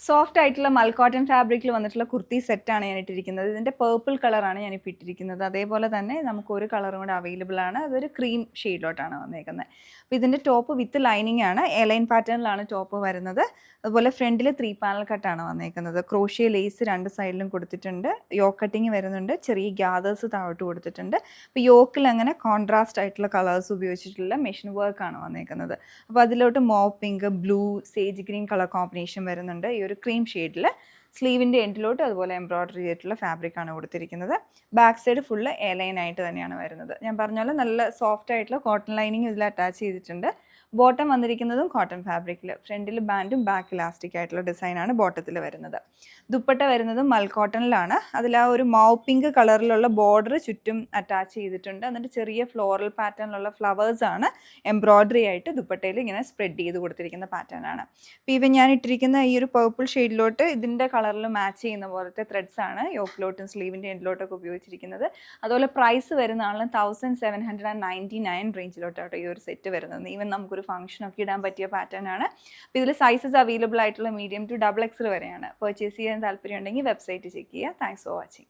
Soft ആയിട്ടുള്ള മൽക്കോട്ടൺ ഫാബ്രിക്കിൽ വന്നിട്ടുള്ള കുർത്തി സെറ്റാണ് ഞാൻ ഇട്ടിരിക്കുന്നത്. ഇതിൻ്റെ പേർപ്പിൾ കളറാണ് ഞാനിപ്പോൾ ഇട്ടിരിക്കുന്നത്. അതേപോലെ തന്നെ നമുക്ക് ഒരു കളറും കൂടെ അവൈലബിൾ ആണ്. അതൊരു ക്രീം ഷെയ്ഡിലോട്ടാണ് വന്നേക്കുന്നത്. അപ്പോൾ ഇതിൻ്റെ ടോപ്പ് വിത്ത് ലൈനിങ് ആണ്. എലൈൻ പാറ്റേണിലാണ് ടോപ്പ് വരുന്നത്. അതുപോലെ ഫ്രണ്ടിൽ 3 പാനൽ കട്ടാണ് വന്നേക്കുന്നത്. ക്രോഷ്യ ലേസ് രണ്ട് സൈഡിലും കൊടുത്തിട്ടുണ്ട്. യോക്ക് കട്ടിങ് വരുന്നുണ്ട്. ചെറിയ ഗ്യാദേഴ്സ് താഴോട്ട് കൊടുത്തിട്ടുണ്ട്. അപ്പോൾ യോക്കിൽ അങ്ങനെ കോൺട്രാസ്റ്റ് ആയിട്ടുള്ള കളേഴ്സ് ഉപയോഗിച്ചിട്ടുള്ള മെഷീൻ വർക്കാണ് വന്നേക്കുന്നത്. അപ്പോൾ അതിലോട്ട് mauve pink, blue, sage green colour combination വരുന്നുണ്ട്. ഈ ഒരു ക്രീം ഷെയ്ഡിൽ സ്ലീവിൻ്റെ എൻഡിലോട്ട് അതുപോലെ എംബ്രോയ്ഡറി ചെയ്തിട്ടുള്ള ഫാബ്രിക്കാണ് കൊടുത്തിരിക്കുന്നത്. Back side full A line ആയിട്ട് തന്നെയാണ് വരുന്നത്. ഞാൻ പറഞ്ഞ പോലെ നല്ല സോഫ്റ്റ് ആയിട്ടുള്ള കോട്ടൺ ലൈനിങ് ഇതിൽ അറ്റാച്ച് ചെയ്തിട്ടുണ്ട്. ബോട്ടം വന്നിരിക്കുന്നതും കോട്ടൺ ഫാബ്രിക്കിൽ, ഫ്രണ്ടിൽ ബാൻഡും ബാക്ക് ഇലാസ്റ്റിക് ആയിട്ടുള്ള ഡിസൈനാണ് ബോട്ടത്തിൽ വരുന്നത്. ദുപ്പട്ട വരുന്നതും മൽക്കോട്ടണിലാണ്. അതിൽ ആ ഒരു മാവ് പിങ്ക് കളറിലുള്ള ബോർഡർ ചുറ്റും അറ്റാച്ച് ചെയ്തിട്ടുണ്ട്. എന്നിട്ട് ചെറിയ ഫ്ലോറൽ പാറ്റേണിലുള്ള ഫ്ലവേഴ്സാണ് എംബ്രോയ്ഡറി ആയിട്ട് ദുപ്പട്ടയിൽ ഇങ്ങനെ സ്പ്രെഡ് ചെയ്ത് കൊടുത്തിരിക്കുന്ന പാറ്റേൺ ആണ്. അപ്പോൾ ഇവൻ ഞാൻ ഇട്ടിരിക്കുന്ന ഈ ഒരു പേർപ്പിൾ ഷെയ്ഡിലോട്ട് ഇതിൻ്റെ കളറിൽ മാച്ച് ചെയ്യുന്ന പോലത്തെ ത്രെഡ്സ് ആണ് യോക്കിലോട്ടും സ്ലീവിൻ്റെ എൻഡിലോട്ടൊക്കെ ഉപയോഗിച്ചിരിക്കുന്നത്. അതുപോലെ പ്രൈസ് വരുന്ന ആളിന് 1799 റേഞ്ചിലോട്ടാണ് ഈ ഒരു സെറ്റ് വരുന്നത്. ഈവൻ നമുക്കൊരു ഫംഗ്ഷനൊക്കെ ഇടാൻ പറ്റിയ പാറ്റേൺ ആണ്. അപ്പോൾ ഇതിൽ സൈസസ് അവൈലബിൾ ആയിട്ടുള്ള മീഡിയം ടു XXL വരെയാണ്. പർച്ചേസ് ചെയ്യാൻ താല്പര്യം ഉണ്ടെങ്കിൽ വെബ്സൈറ്റ് ചെക്ക് ചെയ്യുക. Thanks for watching.